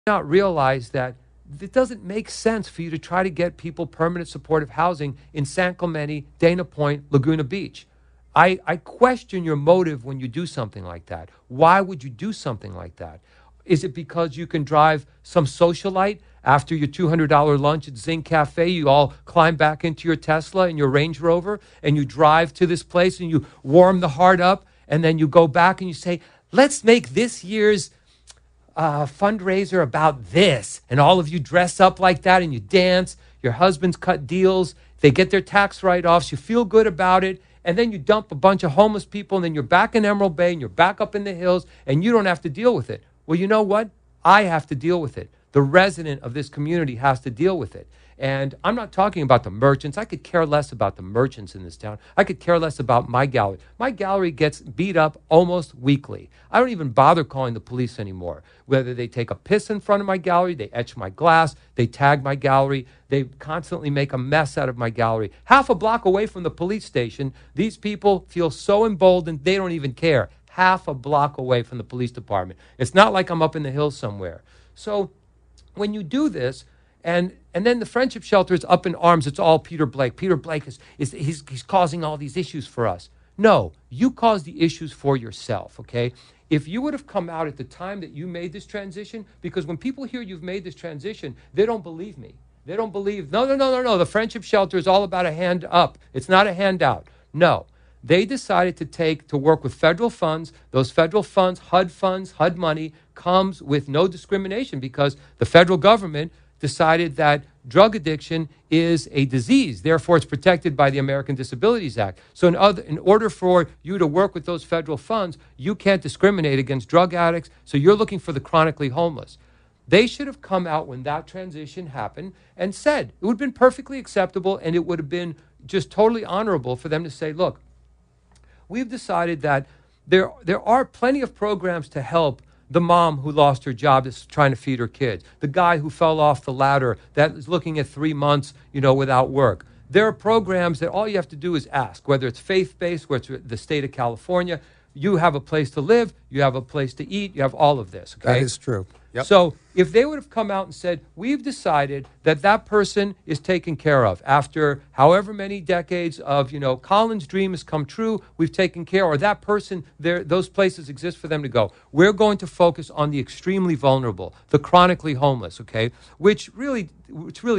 not realize that it doesn't make sense for you to try to get people permanent supportive housing in San Clemente, Dana Point, Laguna Beach. I question your motive when you do something like that. Why would you do something like that? Is it because you can drive some socialite after your $200 lunch at Zing Cafe? You all climb back into your Tesla and your Range Rover and you drive to this place and you warm the heart up, and then you go back and you say, let's make this year's fundraiser about this. And all of you dress up like that and you dance. Your husbands cut deals. They get their tax write-offs. You feel good about it. And then you dump a bunch of homeless people, and then you're back in Emerald Bay and you're back up in the hills and you don't have to deal with it. Well, you know what? I have to deal with it. The resident of this community has to deal with it. And I'm not talking about the merchants. I could care less about the merchants in this town. I could care less about my gallery. My gallery gets beat up almost weekly. I don't even bother calling the police anymore. Whether they take a piss in front of my gallery, they etch my glass, they tag my gallery, they constantly make a mess out of my gallery. Half a block away from the police station, these people feel so emboldened they don't even care. Half a block away from the police department. It's not like I'm up in the hills somewhere. So when you do this, and then the Friendship Shelter is up in arms. It's all Peter Blake. Peter Blake he's causing all these issues for us. No, you caused the issues for yourself, okay? If you would have come out at the time that you made this transition, because when people hear you've made this transition, they don't believe me. They don't believe, no. The Friendship Shelter is all about a hand up. It's not a handout. No. They decided to work with federal funds. Those federal funds, HUD money, comes with no discrimination because the federal government decided that drug addiction is a disease. Therefore, it's protected by the American Disabilities Act. So in order for you to work with those federal funds, you can't discriminate against drug addicts. So you're looking for the chronically homeless. They should have come out when that transition happened and said, it would have been perfectly acceptable, and it would have been just totally honorable for them to say, look, we've decided that there are plenty of programs to help the mom who lost her job that's trying to feed her kids, the guy who fell off the ladder that is looking at 3 months, without work. There are programs that all you have to do is ask, whether it's faith-based, whether it's the state of California. You have a place to live, you have a place to eat, you have all of this. Okay? That is true. Yep. So if they would have come out and said, we've decided that person is taken care of after however many decades of, Colin's dream has come true, we've taken care, or that person, those places exist for them to go. We're going to focus on the extremely vulnerable, the chronically homeless, okay, which really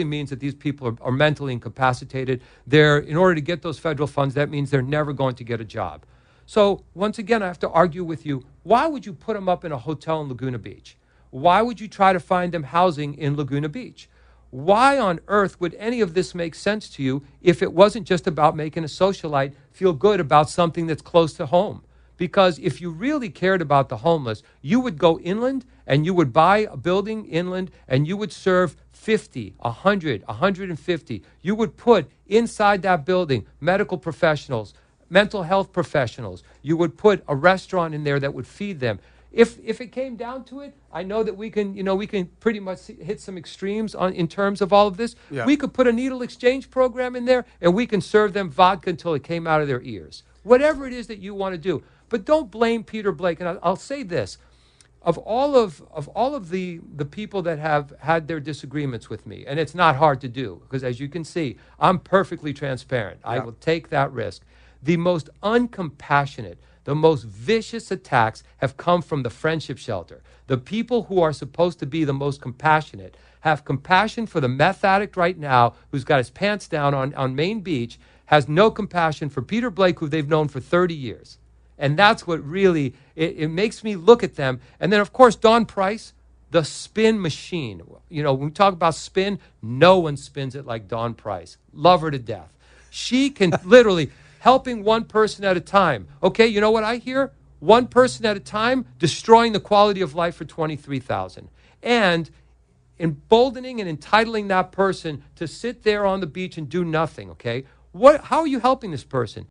means that these people are mentally incapacitated. In order to get those federal funds, that means they're never going to get a job. So once again, I have to argue with you, why would you put them up in a hotel in Laguna Beach? Why would you try to find them housing in Laguna Beach? Why on earth would any of this make sense to you if it wasn't just about making a socialite feel good about something that's close to home? Because if you really cared about the homeless, you would go inland and you would buy a building inland and you would serve 50, 100, 150. You would put inside that building medical professionals, mental health professionals. You would put a restaurant in there that would feed them. If it came down to it, I know that we can pretty much hit some extremes in terms of all of this. Yeah. We could put a needle exchange program in there, and we can serve them vodka until it came out of their ears. Whatever it is that you want to do, but don't blame Peter Blake. And I'll say this: of all of the people that have had their disagreements with me, and it's not hard to do because, as you can see, I'm perfectly transparent. Yeah. I will take that risk. The most uncompassionate, the most vicious attacks have come from the Friendship Shelter. The people who are supposed to be the most compassionate have compassion for the meth addict right now who's got his pants down on Main Beach, has no compassion for Peter Blake, who they've known for 30 years. And that's what really, it makes me look at them. And then, of course, Dawn Price, the spin machine. When we talk about spin, no one spins it like Dawn Price. Love her to death. She can literally... helping one person at a time. Okay, you know what I hear? One person at a time, destroying the quality of life for 23,000. And emboldening and entitling that person to sit there on the beach and do nothing, okay? How are you helping this person?